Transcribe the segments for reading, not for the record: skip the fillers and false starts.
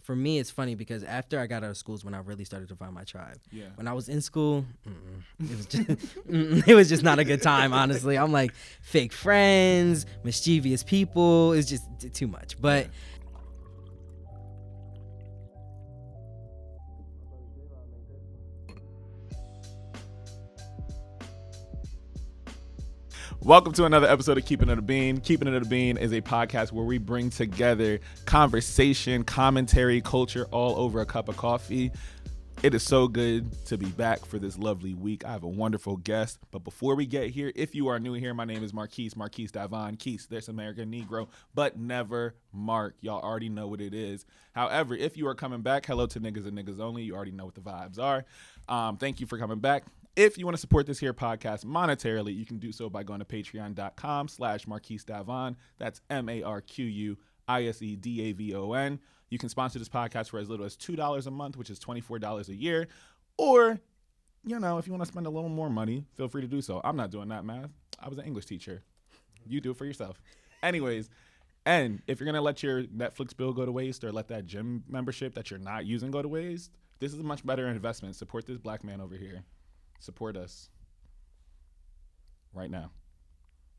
for me, it's funny because after I got out of school is when I really started to find my tribe. Yeah. When I was in school, it was just it was just not a good time, honestly. I'm like fake friends, mischievous people. It's just too much. But welcome to another episode of Keepin It a Bean. Keepin It a Bean is a podcast where we bring together conversation, commentary, culture all over a cup of coffee. It is so good to be back for this lovely week. I have a wonderful guest. But before we get here, if you are new here, my name is Marquise Davon. Keese, there's American Negro, but never Mark. Y'all already know what it is. However, if you are coming back, hello to niggas and niggas only. You already know what the vibes are. Thank you for coming back. If you want to support this here podcast monetarily, you can do so by going to patreon.com/Marquise Davon. That's MarquiseDavon. You can sponsor this podcast for as little as $2 a month, which is $24 a year. Or, you know, if you want to spend a little more money, feel free to do so. I'm not doing that math. I was an English teacher. You do it for yourself. Anyways, and if you're going to let your Netflix bill go to waste or let that gym membership that you're not using go to waste, this is a much better investment. Support this black man over here. Support us right now.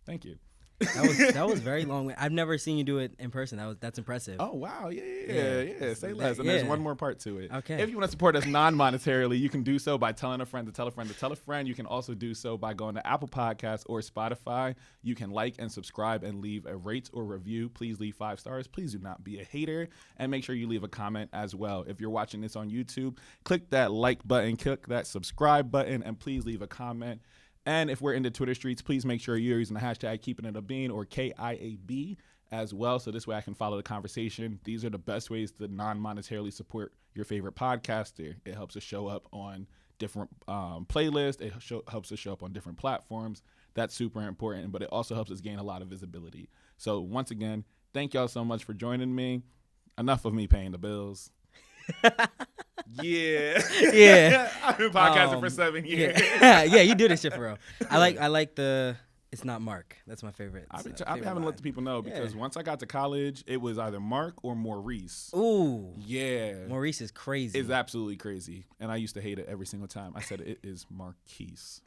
Thank you. that was very long. I've never seen you do it in person. That's impressive. Oh wow, yeah. Say less. And there's one more part to it. Okay. If you want to support us non-monetarily, you can do so by telling a friend to tell a friend to tell a friend. You can also do so by going to Apple Podcasts or Spotify. You can like and subscribe and leave a rate or review. Please leave 5 stars. Please do not be a hater, and make sure you leave a comment as well. If you're watching this on YouTube, click that like button, click that subscribe button, and please leave a comment. And if we're in the Twitter streets, please make sure you're using the hashtag Keepin It a Bean or KIAB as well. So this way I can follow the conversation. These are the best ways to non-monetarily support your favorite podcaster. It helps us show up on different playlists. It helps us show up on different platforms. That's super important, but it also helps us gain a lot of visibility. So once again, thank y'all so much for joining me. Enough of me paying the bills. Yeah. I've been podcasting for 7 years. Yeah, you do this shit for real. I like the it's not Mark. That's my favorite. I've been having to let the people know because once I got to college, it was either Mark or Maurice. Ooh. Yeah. Maurice is crazy. It's absolutely crazy. And I used to hate it every single time. I said it is Marquise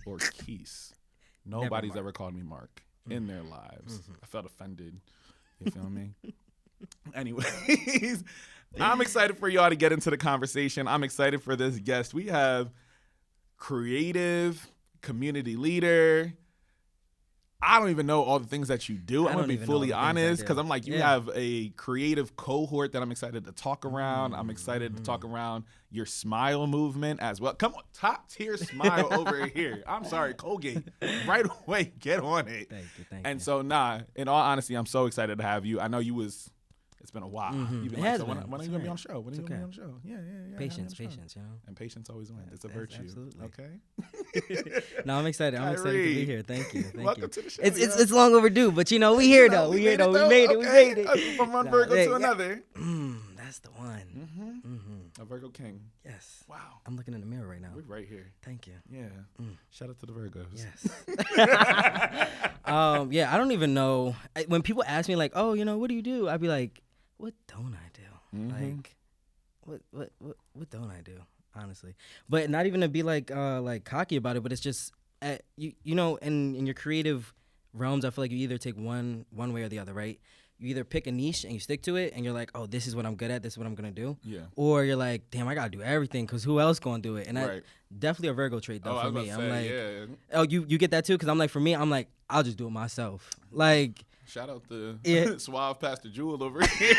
or Keese. Nobody's ever called me Mark in their lives. I felt offended. You feel me? Anyways, I'm excited for y'all to get into the conversation. I'm excited for this guest. We have creative, community leader. I don't even know all the things that you do. I'm going to be fully honest because I'm like, you have a creative cohort that I'm excited to talk around. I'm excited to talk around your smile movement as well. Come on, top tier smile over here. I'm sorry, Colgate. Right away, get on it. Thank you. And so, in all honesty, I'm so excited to have you. I know you was... It's been a while. You've been like, so when are you going to be on the show? When are you going to be on the show? Yeah. Patience, you know? And patience always wins. It's a virtue. Absolutely. Okay? No, I'm excited. I'm excited to be here. Thank you. Welcome to the show. It's long overdue, but we here though. We made it. From one Virgo to another. That's the one. A Virgo King. Yes. Wow. I'm looking in the mirror right now. We're right here. Thank you. Yeah. Shout out to the Virgos. Yes. I don't even know. When people ask me like, oh, what do you do? I'd be like, what don't I do? Like, what don't I do? Honestly, but not even to be like cocky about it. But it's just in your creative realms, I feel like you either take one way or the other, right? You either pick a niche and you stick to it, and you're like, oh, this is what I'm good at. This is what I'm gonna do. Yeah. Or you're like, damn, I gotta do everything because who else gonna do it? And I definitely a Virgo trait though for me. I'm like, oh, you get that too? Because I'm like, for me, I'm like, I'll just do it myself. Like. Shout out to Suave Pastor Jewel over here.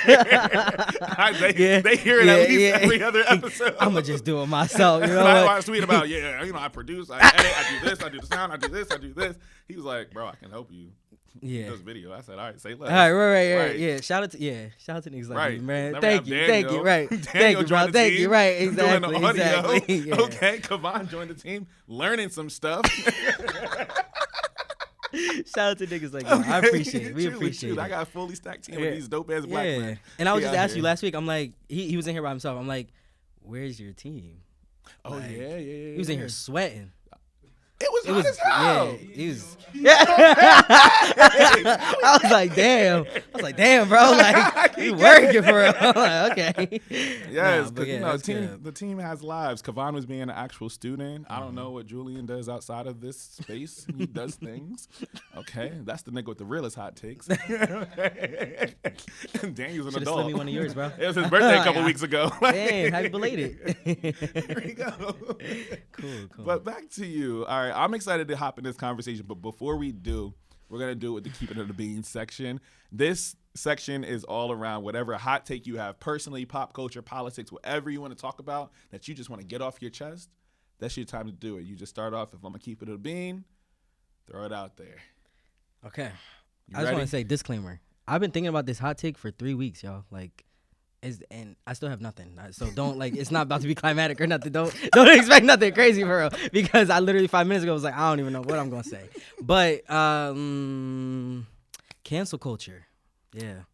They hear it at least every other episode. I'm going to just do it myself. You know I tweet about, I produce, I edit, I do this, I do the sound, I do this, I do this. He was like, bro, I can help you. Yeah. This video. I said, all right, say less. All right, right. Yeah. Shout out to niggas like you, man. Thank you. Right. Thank you, bro. Thank you. Right. Exactly. Doing the audio. Exactly. Yeah. Okay, Kavon joined the team, learning some stuff. Shout out to niggas like that. I appreciate it. We appreciate it. I got a fully stacked team with these dope ass black men. And I was just asking you last week, I'm like, he was in here by himself. I'm like, where's your team? Oh, like, yeah. He was in here sweating. It was hot as hell. Yeah, he was. I was like, damn, bro. Like, you working for real. I'm like, okay. Yes, Nah, because the team has lives. Kavan was being an actual student. I don't know what Julian does outside of this space. He does things. Okay, that's the nigga with the realest hot takes. Daniel's an Should've adult. slid me one of yours, bro. It was his birthday a couple weeks ago. Damn, happy belated. There you go. Cool. But back to you. All right, I'm excited to hop in this conversation. But before we do, we're gonna do it with the Keepin' It Beans section. This section is all around whatever hot take you have personally, pop culture, politics, whatever you want to talk about that you just want to get off your chest. That's your time to do it. You just start off. If I'm gonna keep it a bean, throw it out there. Okay. You I just ready? want to say disclaimer. I've been thinking about this hot take for 3 weeks, y'all. Like, and I still have nothing. So don't it's not about to be climatic or nothing. Don't expect nothing crazy for real. Because I literally 5 minutes ago was like, I don't even know what I'm gonna say. But cancel culture, yeah,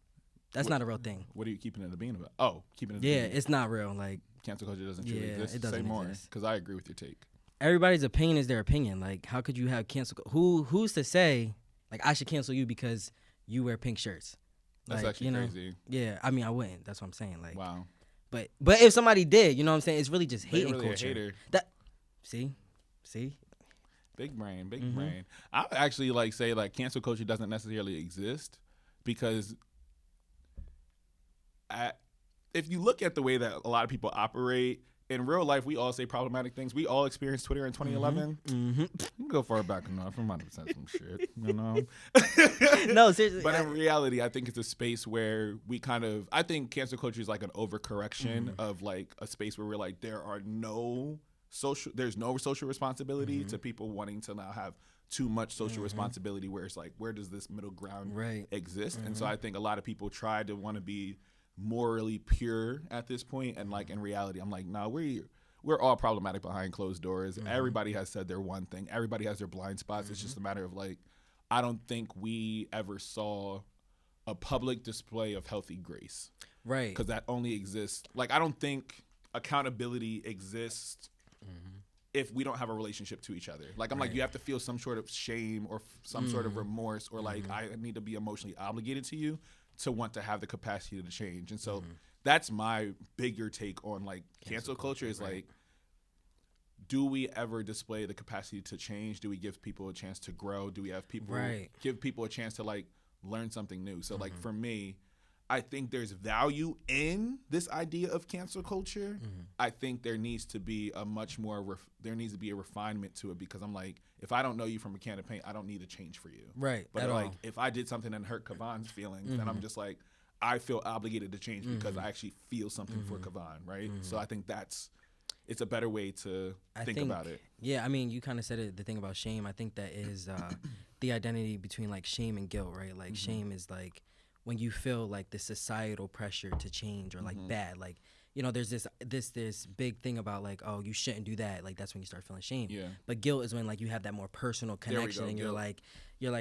that's not a real thing. What are you keeping it a bean about? Oh, keeping it. Yeah, it's not real. Like, cancel culture doesn't truly Yeah, exist. it doesn't Say more, exist. because I agree with your take. everybody's opinion is their opinion. Like, how could you have cancel? Who's to say like I should cancel you because you wear pink shirts? That's Like, actually crazy. Yeah, I mean, I wouldn't. That's what I'm saying. Like, Wow. but if somebody did, you know what I'm saying? It's really just But you're hating really a culture. hater. See, Big brain, big Mm-hmm. brain. I would actually say cancel culture doesn't necessarily exist because if you look at the way that a lot of people operate in real life, we all say problematic things. We all experienced Twitter in 2011. Mm-hmm. You can go far back enough. I might have said some shit, you know. No, seriously. But in reality, I think it's a space where I think cancel culture is like an overcorrection of like a space where we're like, there's no social responsibility to people wanting to now have too much social responsibility, where it's like, where does this middle ground exist? And so I think a lot of people try to want to be morally pure at this point, and like in reality, I'm like, no, we're all problematic behind closed doors. Everybody has said their one thing. Everybody has their blind spots. It's just a matter of like, I don't think we ever saw a public display of healthy grace, right? Because that only exists. Like, I don't think accountability exists if we don't have a relationship to each other. Like, I'm like, you have to feel some sort of shame or some sort of remorse, or like, I need to be emotionally obligated to you to want to have the capacity to change. And so that's my bigger take on like cancel culture is like, do we ever display the capacity to change? Do we give people a chance to grow? Do we have people give people a chance to like learn something new? So like for me, I think there's value in this idea of cancel culture. I think there needs to be a much more there needs to be a refinement to it, because I'm like, if I don't know you from a can of paint, I don't need to change for you. Right. But like, if I did something that hurt Kavan's feelings, then I'm just like, I feel obligated to change because I actually feel something for Kavan, right? So I think it's a better way to think about it. Yeah, I mean, you kind of said it, the thing about shame. I think that is the identity between like shame and guilt, right? Like shame is like when you feel like the societal pressure to change or like bad, like, you know, there's this big thing about like, oh, you shouldn't do that. Like, that's when you start feeling shame. Yeah. But guilt is when like you have that more personal connection and you're like,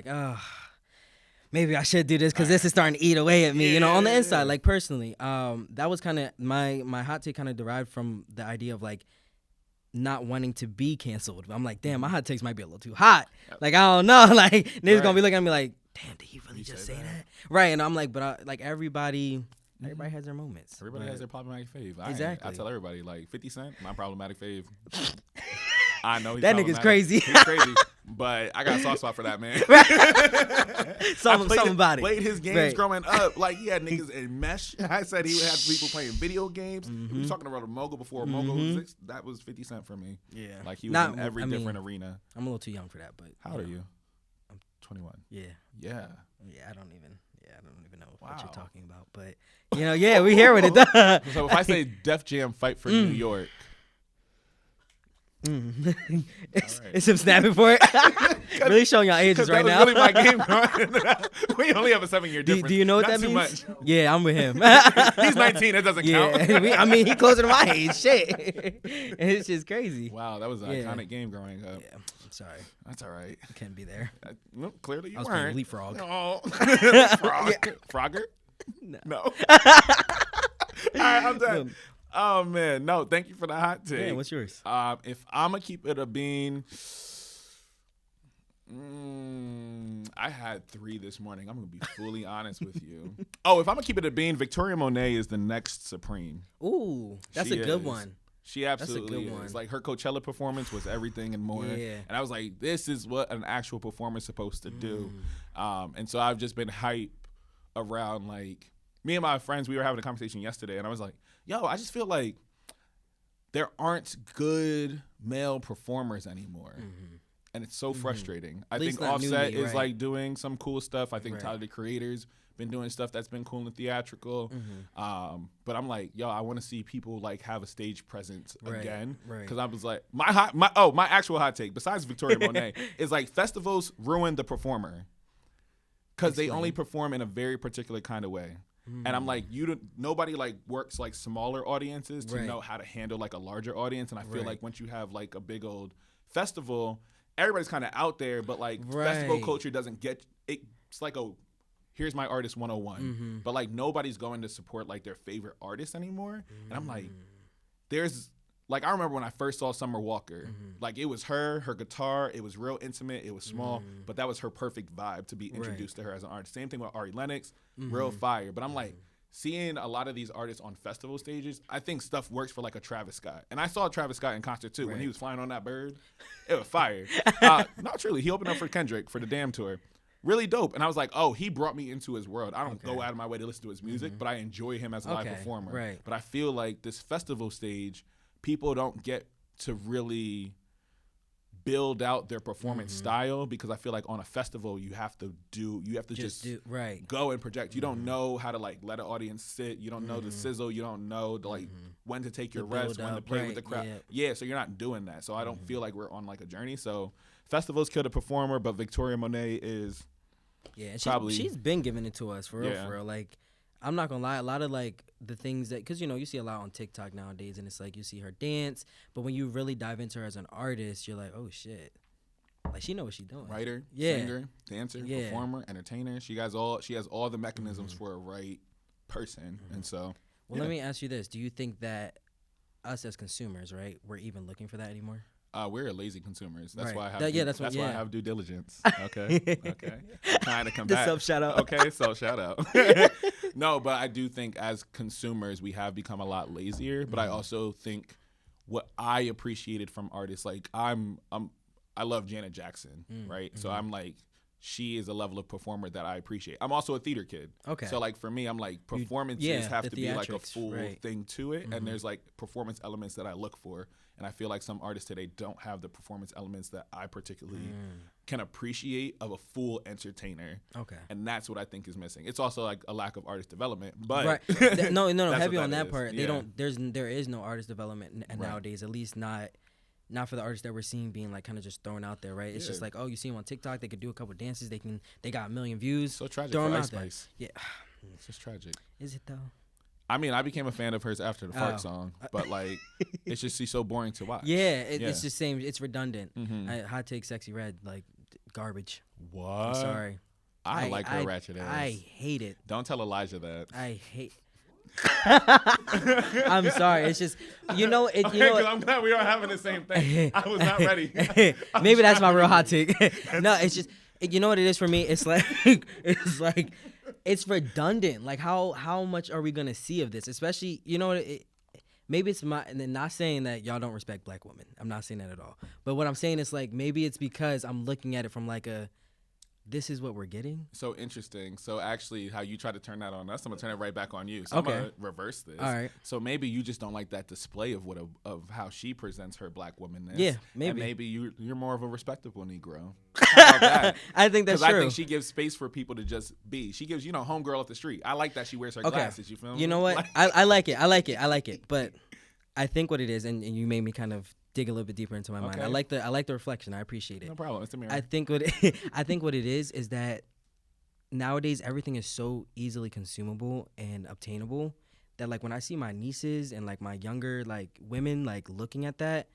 oh, maybe I should do this because this is starting to eat away at me, you know, on the inside, like personally. That was kind of my hot take, kind of derived from the idea of like not wanting to be canceled. I'm like, damn, my hot takes might be a little too hot. Like, I don't know. Like, niggas gonna be looking at me like, damn, did he really just say that? Right. And I'm like, but like everybody has their moments. Everybody has their problematic fave. Exactly. I tell everybody, like, 50 Cent, my problematic fave. I know he's that nigga's crazy. He's crazy, but I got a soft spot for that man. Something about it. Played his games growing up. Like, he had niggas in mesh. I said he would have people playing video games. He was talking about a mogul before mogul. That was 50 Cent for me. Yeah. Like, he was in every different arena. I'm a little too young for that, but how old are you? I'm 21. Yeah. Yeah. Yeah, I don't even know what you're talking about. But, you know, yeah, we here with it. So if I say Def Jam fight for New York. It's him snapping for it. Really showing y'all ages right now. Really my game. We only have a 7-year difference. Do you know what Not that too means? Much. Yeah, I'm with him. He's 19. That doesn't count. I mean, he closer to my age. Shit. It's just crazy. Wow, that was an iconic game growing up. Yeah, I'm sorry. That's all right. I can't be there. No, clearly you I was weren't. playing Leapfrog. Oh. Frogger? No. All right, I'm done. Oh, man. No, thank you for the hot take. Yeah, what's yours? If I'm going to keep it a bean, I had 3 this morning. I'm gonna be fully honest with you. Oh, if I'm gonna keep it a bean, Victoria Monet is the next Supreme. Ooh, that's a good one. She absolutely is. Like, her Coachella performance was everything and more. Yeah. And I was like, this is what an actual performer is supposed to do. And so I've just been hype around, like, me and my friends, we were having a conversation yesterday, and I was like, yo, I just feel like there aren't good male performers anymore. And it's so frustrating. I think Offset is like doing some cool stuff. I think Tyler, the Creator's been doing stuff that's been cool and theatrical. But I'm like, yo, I want to see people like have a stage presence again. Because I was like, my actual hot take, besides Victoria Monet, is like festivals ruin the performer. Because they only perform in a very particular kind of way. And I'm like, nobody like works like smaller audiences to know how to handle like a larger audience. And I feel like once you have like a big old festival, everybody's kind of out there, but like festival culture doesn't get it. It's like here's my artist 101, but like nobody's going to support like their favorite artist anymore. And I'm like, I remember when I first saw Summer Walker, like it was her guitar, it was real intimate, it was small, but that was her perfect vibe to be introduced to her as an artist. Same thing with Ari Lennox, real fire. But I'm like, seeing a lot of these artists on festival stages, I think stuff works for like a Travis Scott. And I saw Travis Scott in concert too when he was flying on that bird. It was fire. Not truly. He opened up for Kendrick for the Damn Tour. Really dope. And I was like, oh, he brought me into his world. I don't go out of my way to listen to his music, but I enjoy him as a live performer. But I feel like this festival stage, people don't get to really build out their performance style, because I feel like on a festival you have to just go and project. You don't know how to like let an audience sit. You don't know the sizzle. You don't know like when to take your rest, when to play with the crowd. So you're not doing that. So I don't feel like we're on like a journey. So festivals kill the performer, but Victoria Monet is she's been giving it to us for real. Like, I'm not gonna lie, a lot of like the things that, because you see a lot on TikTok nowadays, and it's like you see her dance, but when you really dive into her as an artist, you're like, oh shit, like she knows what she's doing. Writer, singer, dancer, performer, entertainer. She has all the mechanisms for a right person, and so. Well, let me ask you this: do you think that us as consumers, right, we're even looking for that anymore? We're lazy consumers. That's why I have. That's why I have due diligence. Okay. Trying to come back. Self shout out. Okay, self shout out. No, but I do think as consumers we have become a lot lazier. But I also think what I appreciated from artists, like I love Janet Jackson, right? So I'm like, she is a level of performer that I appreciate. I'm also a theater kid. Okay. So like for me, I'm like performances have to be like a full thing to it, and there's like performance elements that I look for. And I feel like some artists today don't have the performance elements that I particularly can appreciate of a full entertainer. Okay. And that's what I think is missing. It's also like a lack of artist development. But no, heavy on that part. Yeah. There is no artist development nowadays, at least not for the artists that we're seeing being like kind of just thrown out there, right? It's just like, oh, you see them on TikTok, they could do a couple dances, they got 1 million views. So tragic for Ice Spice. Yeah. It's just tragic. Is it though? I mean, I became a fan of hers after the Fart song, but like, it's just she's so boring to watch. It's just same. It's redundant. Hot take, Sexy Red, like garbage. What? I'm sorry. I like her ratchet ass. I hate it. Don't tell Elijah that. I hate. I'm sorry. It's just because I'm glad we are having the same thing. I was not ready. Maybe that's my real hot take. No, it's just you know what it is for me. It's like it's redundant. Like how much are we gonna see of this? Especially maybe it's and not saying that y'all don't respect black women. I'm not saying that at all. But what I'm saying is like maybe it's because I'm looking at it from like this is what we're getting. So interesting. So actually, how you try to turn that on us, I'm gonna turn it right back on you. So I'm gonna reverse this. All right. So maybe you just don't like that display of of how she presents her black womanness. Yeah, maybe. And maybe you're more of a respectable Negro. How about that? I think that's true. Because I think she gives space for people to just be. She gives homegirl off the street. I like that she wears her glasses. You feel me? You know what? I like it. But I think what it is, and you made me kind of dig a little bit deeper into my mind. I like the reflection. I appreciate it. No problem. It's a mirror. I think what it is that nowadays everything is so easily consumable and obtainable that like when I see my nieces and like my younger like women like looking at that,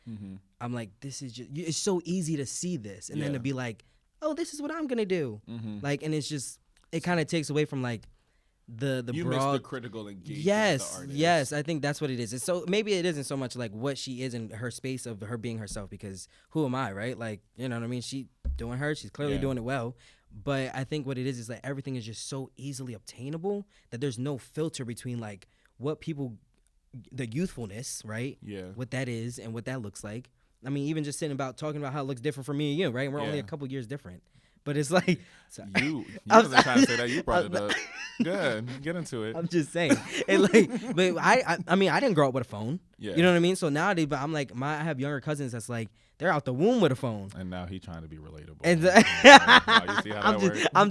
I'm like, this is just it's so easy to see this and then to be like, oh, this is what I'm gonna do. Like, and it's just it kind of takes away from like the you broad, miss the critical engagement. Yes, I think that's what it is. It's so maybe it isn't so much like what she is in her space of her being herself, because who am I, right? Like, you know what I mean? doing her. She's clearly doing it well. But I think what it is like everything is just so easily obtainable that there's no filter between like what people, the youthfulness, right? Yeah. What that is and what that looks like. I mean, even just sitting about talking about how it looks different for me and you, right? We're only a couple years different. But it's like you wasn't trying to say that. You brought it up. Good. Get into it. I'm just saying. And like, but I mean, I didn't grow up with a phone. Yeah. You know what I mean? So nowadays, but I'm like, I have younger cousins that's like, they're out the womb with a phone. And now he's trying to be relatable. And you see how that works? I'm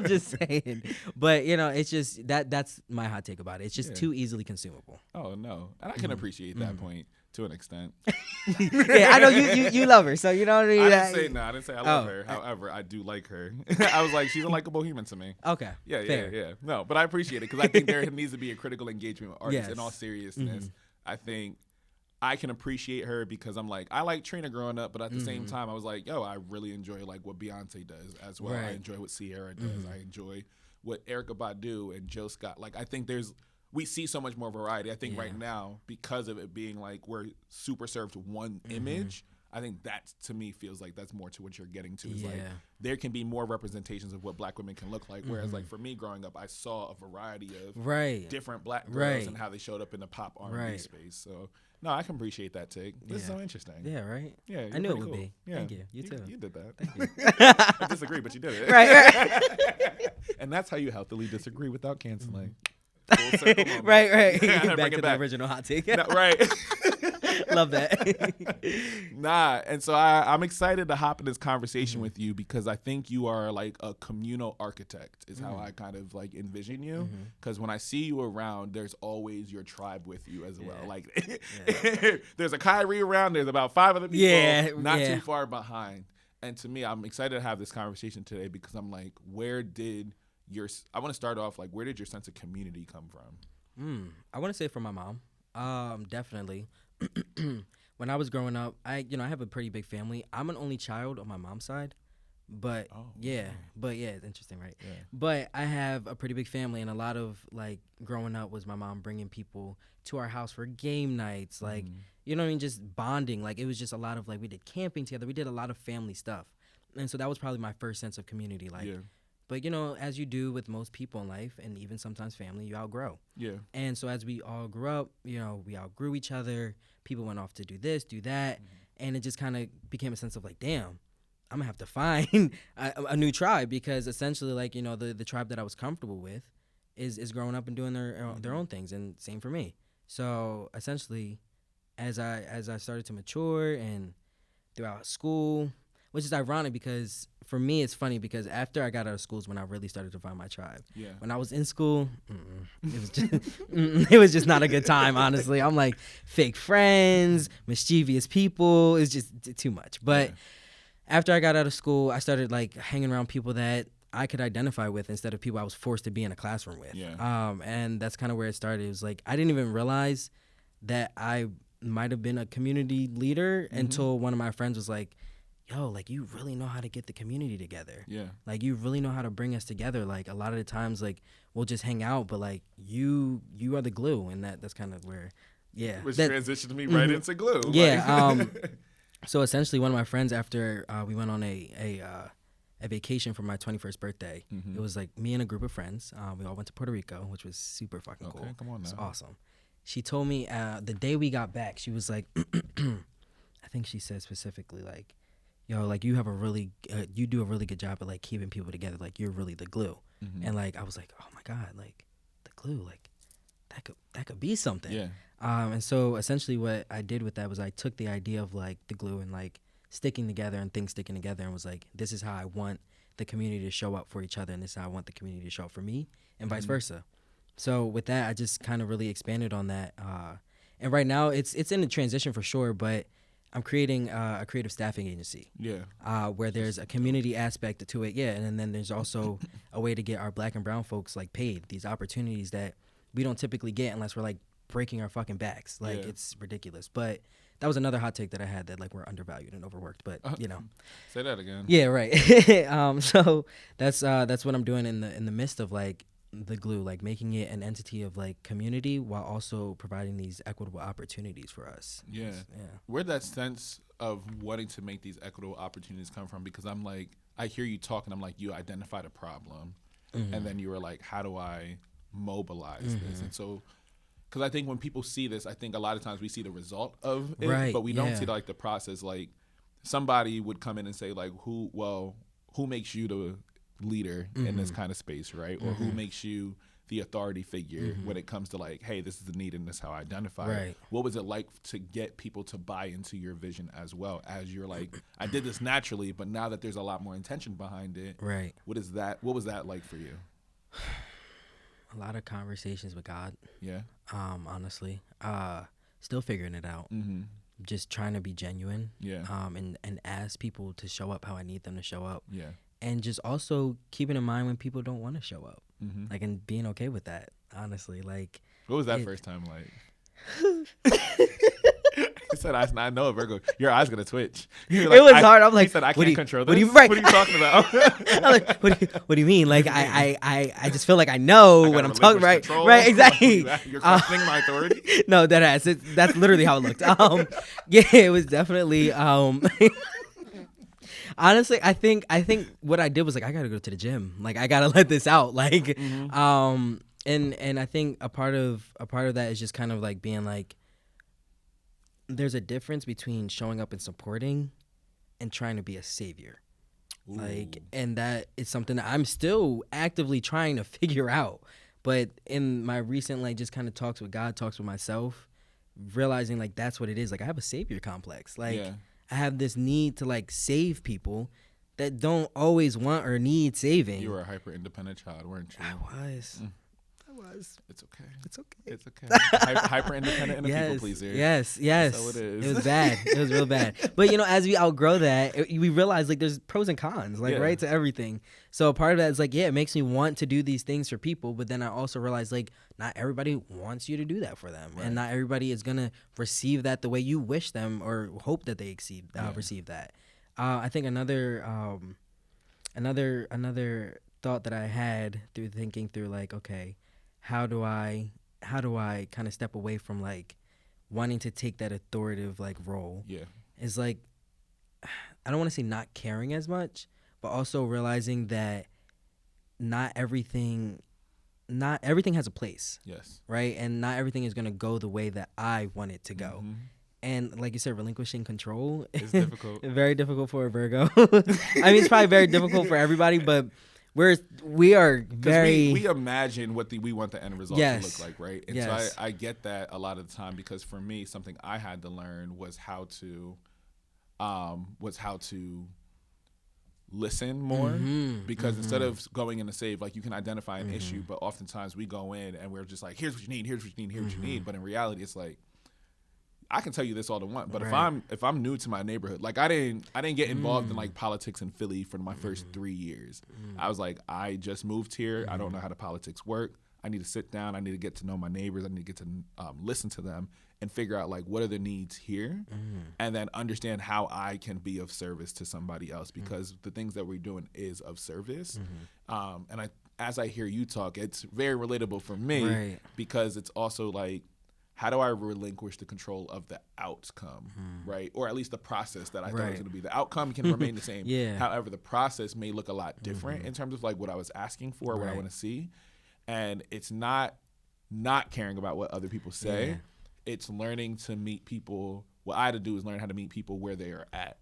just saying. But you know, it's just that's my hot take about it. It's just too easily consumable. Oh no, and I can appreciate that point to an extent. Yeah, I know you love her, so you know what I mean. I didn't say I love her. However, I do like her. I was like, she's a likable human to me. Okay. Yeah. No, but I appreciate it because I think there needs to be a critical engagement with artists. In all seriousness, I think I can appreciate her because I'm like, I like Trina growing up, but at the same time, I was like, yo, I really enjoy like what Beyonce does as well. Right. I enjoy what Ciara does. I enjoy what Erykah Badu and Jill Scott. Like, I think we see so much more variety. I think right now, because of it being like we're super served one image, I think that to me feels like that's more to what you're getting to. Is like there can be more representations of what Black women can look like. Whereas like for me growing up, I saw a variety of different Black girls and how they showed up in the pop R&B space. So no, I can appreciate that take. This is so interesting. Yeah, right? Yeah, I knew it would cool. be. Yeah. Thank you. You too. You did that. Thank you. I disagree, but you did it. Right. And that's how you healthily disagree without canceling. Right. Back to the original hot take. No, right. Love that. And so I'm excited to hop in this conversation with you because I think you are like a communal architect is how I kind of like envision you. Because when I see you around, there's always your tribe with you as well. Like there's a Kyree around, there's about 5 other people not too far behind. And to me, I'm excited to have this conversation today because I'm like, I want to start off like, where did your sense of community come from? I want to say from my mom. Definitely. When I was growing up, I have a pretty big family. I'm an only child on my mom's side, but it's interesting, right? Yeah. But I have a pretty big family, and a lot of like growing up was my mom bringing people to our house for game nights, like you know what I mean, just bonding. Like it was just a lot of like we did camping together, we did a lot of family stuff, and so that was probably my first sense of community, like. Yeah. But, you know, as you do with most people in life and even sometimes family, you outgrow. Yeah. And so as we all grew up, you know, we outgrew each other. People went off to do this, do that. And it just kind of became a sense of like, damn, I'm going to have to find a new tribe because essentially, like, you know, the tribe that I was comfortable with is growing up and doing their own things. And same for me. So essentially, as I started to mature and throughout school, which is ironic because for me it's funny because after I got out of school is when I really started to find my tribe. Yeah. When I was in school, it was just not a good time, honestly. I'm like fake friends, mischievous people. It's just too much. But after I got out of school, I started like hanging around people that I could identify with instead of people I was forced to be in a classroom with. Yeah. And that's kind of where it started. It was like I didn't even realize that I might have been a community leader until one of my friends was like, yo, like, you really know how to get the community together. Yeah. Like, you really know how to bring us together. Like, a lot of the times, like, we'll just hang out, but, like, you are the glue. And that's kind of where, Which transitioned me right into glue. Yeah. So, essentially, one of my friends, after we went on a vacation for my 21st birthday, it was, like, me and a group of friends. We all went to Puerto Rico, which was super fucking cool. Come on now. It's awesome. She told me the day we got back, she was like, I think she said specifically, like, yo, like you have you do a really good job at like keeping people together. Like you're really the glue. And like I was like, oh my God, like the glue, like that could be something. Yeah. And so essentially what I did with that was I took the idea of like the glue and like sticking together and things sticking together and was like, this is how I want the community to show up for each other and this is how I want the community to show up for me and vice versa. So with that, I just kind of really expanded on that. And right now it's in a transition for sure, but I'm creating a creative staffing agency. Yeah. Where there's a community aspect to it. Yeah. And then there's also a way to get our Black and brown folks like paid. These opportunities that we don't typically get unless we're like breaking our fucking backs. Like it's ridiculous. But that was another hot take that I had that like we're undervalued and overworked. But you know. Say that again. Yeah. Right. So that's what I'm doing in the midst of like the glue, like making it an entity of like community while also providing these equitable opportunities for us. Yeah. Where'd that sense of wanting to make these equitable opportunities come from? Because I'm like, I hear you talking, I'm like, you identified a problem, and then you were like, how do I mobilize this? And so, because I think when people see this, I think a lot of times we see the result of it, but we don't see like the process. Like somebody would come in and say like, who makes you the leader in this kind of space, right? Or who makes you the authority figure when it comes to like, hey, this is the need and this is how I identify it. What was it like to get people to buy into your vision as well, as you're like, I did this naturally, but now that there's a lot more intention behind it, what was that like for you? A lot of conversations with God. Yeah. Honestly, still figuring it out. Just trying to be genuine. Yeah. And ask people to show up how I need them to show up. Yeah. And just also keeping in mind when people don't want to show up. Like, and being okay with that, honestly. Like, what was that first time like? He said, I know it, Virgo. Your eyes gonna twitch. Like, it was hard. I'm like, he said, I can't control this. What are you talking about? I'm like, what do you mean? Like, I just feel like I know when I'm talking. Right, control. right, exactly. You're questioning my authority. No, that's literally how it looked. Yeah, it was definitely. Honestly, I think what I did was like, I gotta go to the gym. Like, I gotta let this out. Like, and I think a part of that is just kind of like being like, there's a difference between showing up and supporting and trying to be a savior. Ooh. Like, and that is something that I'm still actively trying to figure out. But in my recent, like, just kind of talks with God, talks with myself, realizing like that's what it is. Like, I have a savior complex. Like, I have this need to like save people that don't always want or need saving. You were a hyper independent child, weren't you? I was. It's okay. It's okay. It's okay. Hyper independent and a people pleaser. Yes. That's how it is. It was bad. It was real bad. But as we outgrow that, we realize like there's pros and cons, like right to everything. So part of that is like, it makes me want to do these things for people, but then I also realize like not everybody wants you to do that for them, and not everybody is gonna receive that the way you wish them or hope that they receive that. I think another thought that I had through thinking through like, okay, how do I kind of step away from like wanting to take that authoritative like role? Yeah, is like, I don't want to say not caring as much, but also realizing that not everything has a place. Yes. Right? And not everything is going to go the way that I want it to go. And like you said, relinquishing control is difficult. Very difficult for a Virgo. I mean, it's probably very difficult for everybody, but we are very. We imagine what we want the end result to look like, right? And so I get that a lot of the time, because for me, something I had to learn was how to listen more. Because instead of going in to save, like, you can identify an issue, but oftentimes we go in and we're just like, here's what you need, here's what you need, here's what you need. But in reality, it's like, I can tell you this all I want, but if I'm new to my neighborhood, like I didn't get involved in like politics in Philly for my first 3 years. I was like, I just moved here. I don't know how the politics work. I need to sit down. I need to get to know my neighbors. I need to get to listen to them and figure out like what are the needs here, and then understand how I can be of service to somebody else, because the things that we're doing is of service. And as I hear you talk, it's very relatable for me, because it's also like, how do I relinquish the control of the outcome, right? Or at least the process that I thought was going to be. The outcome can remain the same. However, the process may look a lot different in terms of like what I was asking for, what I want to see. And it's not caring about what other people say. It's learning to meet people. What I had to do is learn how to meet people where they are at.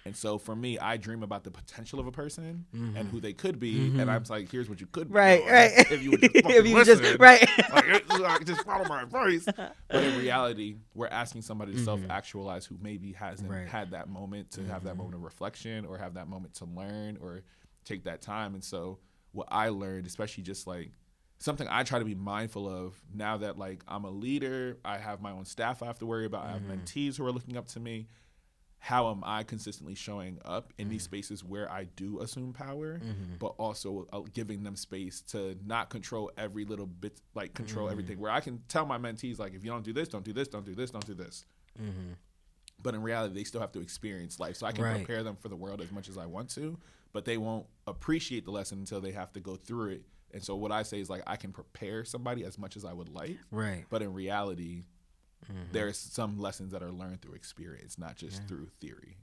And so for me, I dream about the potential of a person and who they could be, and I'm like, here's what you could be. Right. If you would just fucking listen. Like, just follow my advice. But in reality, we're asking somebody to self-actualize who maybe hasn't had that moment to have that moment of reflection, or have that moment to learn, or take that time. And so what I learned, especially just like something I try to be mindful of now that like I'm a leader, I have my own staff I have to worry about, I have mentees who are looking up to me. How am I consistently showing up in these spaces where I do assume power, but also giving them space to not control every little bit, like control everything, where I can tell my mentees, like, if you don't do this, don't do this, don't do this, don't do this. But in reality, they still have to experience life. So I can prepare them for the world as much as I want to, but they won't appreciate the lesson until they have to go through it. And so what I say is like, I can prepare somebody as much as I would like, but in reality, there's some lessons that are learned through experience, not just through theory.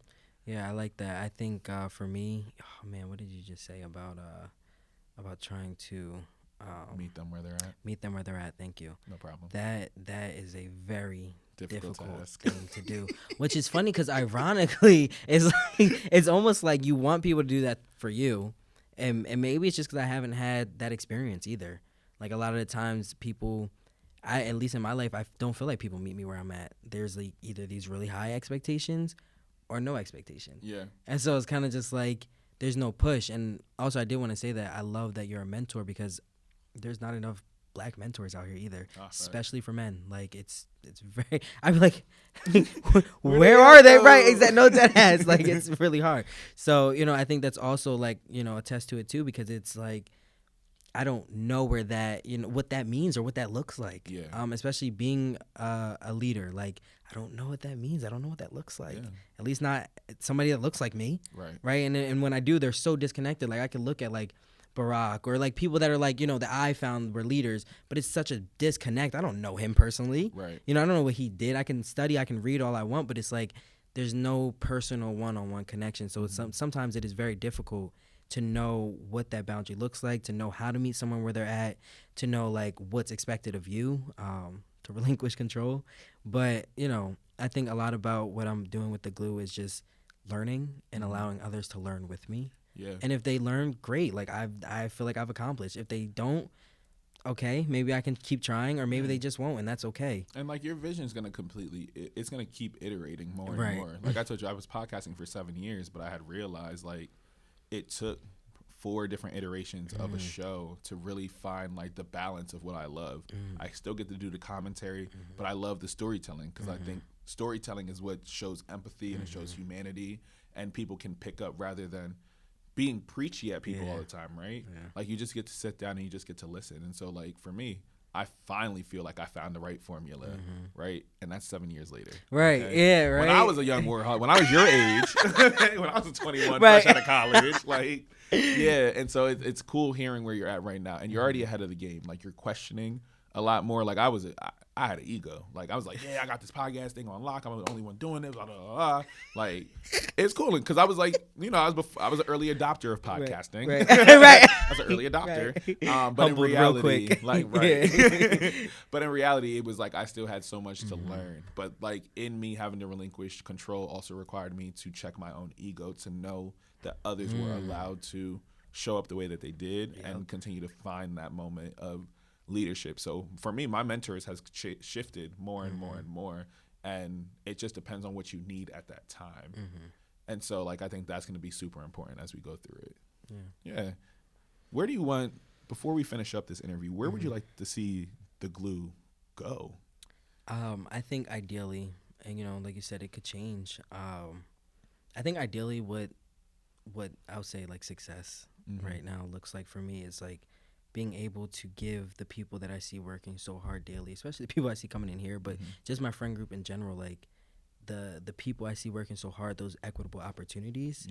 Yeah, I like that. I think for me, oh man, what did you just say about trying to Meet them where they're at. Meet them where they're at. Thank you. No problem. That is a very difficult task. thing to do, which is funny because ironically, it's almost like you want people to do that for you, and maybe it's just because I haven't had that experience either. Like a lot of the times, people, at least in my life, I don't feel like people meet me where I'm at. There's like either these really high expectations or no expectation. Yeah. And so it's kind of just like there's no push. And also, I did want to say that I love that you're a mentor because there's not enough Black mentors out here either, especially for men. Like it's very. I'm like, where are they? Right? Exactly. No dead ass. Like it's really hard. So I think that's also like attest to it too because it's like I don't know where that what that means or what that looks like. Yeah. Especially being a leader. Like I don't know what that means. I don't know what that looks like. Yeah. At least not somebody that looks like me. Right. And when I do, they're so disconnected. Like I could look at like Barack or like people that are like that I found were leaders, but it's such a disconnect. I don't know him personally. Right. I don't know what he did. I can study, I can read all I want, but it's like there's no personal one-on-one connection. So it's sometimes it is very difficult to know what that boundary looks like, to know how to meet someone where they're at, to know like what's expected of you, to relinquish control. But I think a lot about what I'm doing with the glue is just learning and allowing others to learn with me. Yeah. And if they learn, great. Like I feel like I've accomplished. If they don't, okay, maybe I can keep trying, or maybe they just won't, and that's okay. And like your vision is gonna it's gonna keep iterating more and more. Like I told you, I was podcasting for 7 years, but I had realized like it took 4 different iterations of a show to really find like the balance of what I love. I still get to do the commentary, but I love the storytelling because I think storytelling is what shows empathy and it shows humanity, and people can pick up rather than being preachy at people all the time, right? Yeah. Like you just get to sit down and you just get to listen. And so like for me, I finally feel like I found the right formula, right? And that's 7 years later. Right, okay? Yeah, right. When I was a young warthog, when I was your age, when I was 21, fresh out of college, like, yeah. And so it's cool hearing where you're at right now. And you're already ahead of the game. Like you're questioning a lot more. Like I had an ego. Like I was like, yeah, I got this podcast thing on lock. I'm the only one doing this. Blah, blah, blah. Like it's cool because I was like, I was an early adopter of podcasting. Right. I was an early adopter. Right. But humbled in reality, like but in reality, it was like I still had so much to learn. But like in me having to relinquish control also required me to check my own ego to know that others were allowed to show up the way that they did and continue to find that moment of leadership. So for me, my mentors has shifted more and more and more, and it just depends on what you need at that time. And so like I think that's going to be super important as we go through it. Yeah. Where do you want, before we finish up this interview, where would you like to see the glue go? I think ideally, and like you said, it could change. I think ideally what I would say like success right now looks like for me is like being able to give the people that I see working so hard daily, especially the people I see coming in here, but just my friend group in general, like the people I see working so hard, those equitable opportunities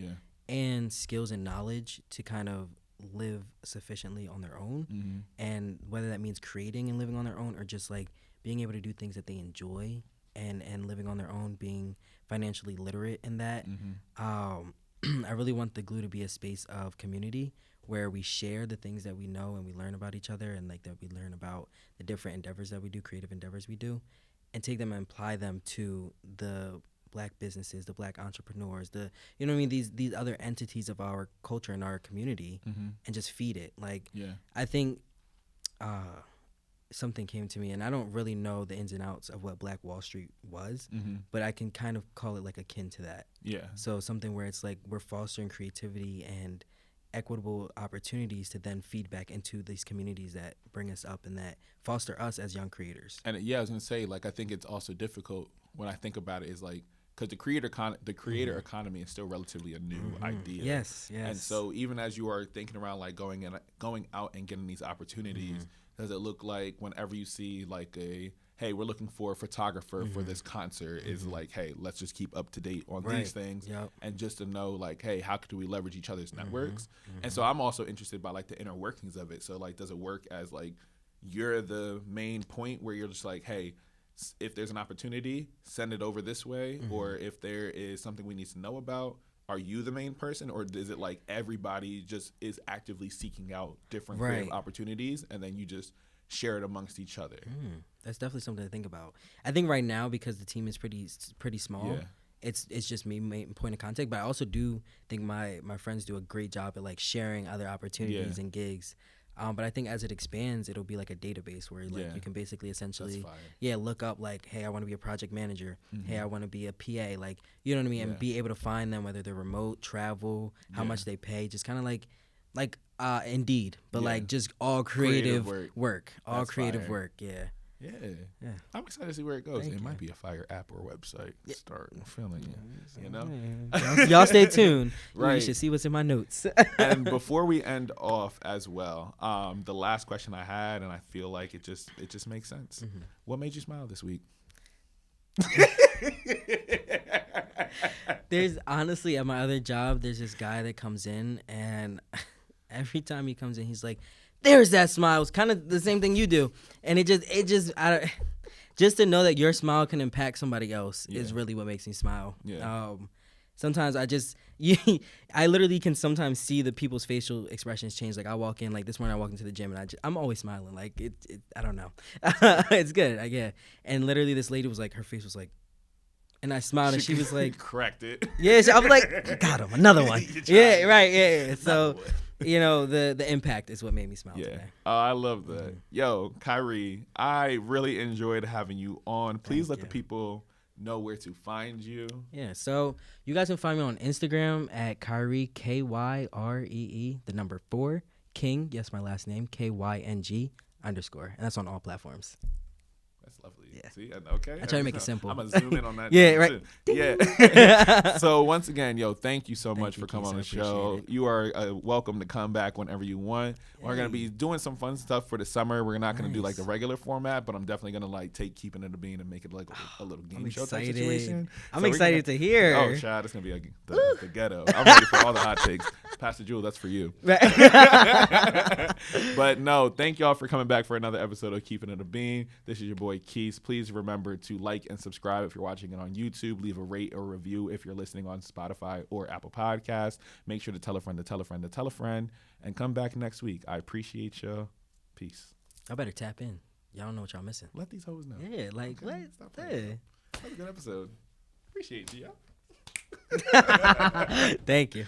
and skills and knowledge to kind of live sufficiently on their own. And whether that means creating and living on their own or just like being able to do things that they enjoy and living on their own, being financially literate in that. I really want the glue to be a space of community where we share the things that we know and we learn about each other, and like that we learn about the different endeavors that we do, creative endeavors we do, and take them and apply them to the Black businesses, the Black entrepreneurs, the these other entities of our culture and our community, and just feed it. Like I think something came to me, and I don't really know the ins and outs of what Black Wall Street was, but I can kind of call it like akin to that. So something where it's like we're fostering creativity and equitable opportunities to then feed back into these communities that bring us up and that foster us as young creators. And I was gonna say, like, I think it's also difficult when I think about it is like, because the creator economy is still relatively a new idea. Yes. And so even as you are thinking around like going out and getting these opportunities, does it look like whenever you see like hey, we're looking for a photographer for this concert, is like, hey, let's just keep up to date on these things, and just to know like, hey, how do we leverage each other's networks? And so I'm also interested by like the inner workings of it. So like, does it work as like you're the main point where you're just like, hey, if there's an opportunity, send it over this way. Or if there is something we need to know about, are you the main person, or is it like everybody just is actively seeking out different creative opportunities, and then you just share it amongst each other? That's definitely something to think about. I think right now, because the team is pretty small, it's just me point of contact. But I also do think my friends do a great job at like sharing other opportunities and gigs. But I think as it expands, it'll be like a database where like you can basically essentially look up like, hey, I want to be a project manager. Hey, I want to be a PA. Like, you know what I mean? And be able to find them, whether they're remote, travel, how much they pay, just kind of like Indeed, but like just all creative work. All That's creative fire. work. Yeah. I'm excited to see where it goes. It might be a fire app or website. Start feeling it, you know? Y'all stay tuned. Right. You should see what's in my notes. And before we end off as well, the last question I had, and I feel like it just makes sense. What made you smile this week? There's honestly, at my other job, there's this guy that comes in, and every time he comes in, he's like, there's that smile. It's kind of the same thing you do. And just to know that your smile can impact somebody else is really what makes me smile. Sometimes I literally can sometimes see the people's facial expressions change. Like I walk in, like this morning I walked into the gym and I'm always smiling. Like I don't know. It's good. I get. And literally this lady was like, her face was like, and I smiled and she was like, correct it. Yeah, I was like, got him, another one. Yeah, right. Yeah. So, you know, the impact is what made me smile today. Oh, I love that. Yo, Kyree, I really enjoyed having you on. Please let the people know where to find you. Yeah, so you guys can find me on Instagram at Kyree, Kyree, the number 4, Kyng, yes, my last name, KYNG_, and that's on all platforms. That's lovely. Yeah. See, okay. I try to make it simple. I'm going to zoom in on that. Yeah, right. Yeah. So once again, thank you so much for coming on the show. You are welcome to come back whenever you want. Yay. We're going to be doing some fun stuff for the summer. We're not going to do like the regular format, but I'm definitely going to like take Keepin It a Bean and make it like a little game show type situation. I'm excited to hear. Oh, child, it's going to be the ghetto. I'm ready for all the hot takes. Pastor Jewel, that's for you. But no, thank y'all for coming back for another episode of Keepin It a Bean. This is your boy Keys. Please remember to like and subscribe if you're watching it on YouTube. Leave a rate or review if you're listening on Spotify or Apple Podcasts. Make sure to tell a friend to tell a friend to tell a friend. And come back next week. I appreciate y'all. Peace. I better tap in. Y'all don't know what y'all missing. Let these hoes know. Yeah, like, okay, that was a good episode. Appreciate you, y'all. Thank you.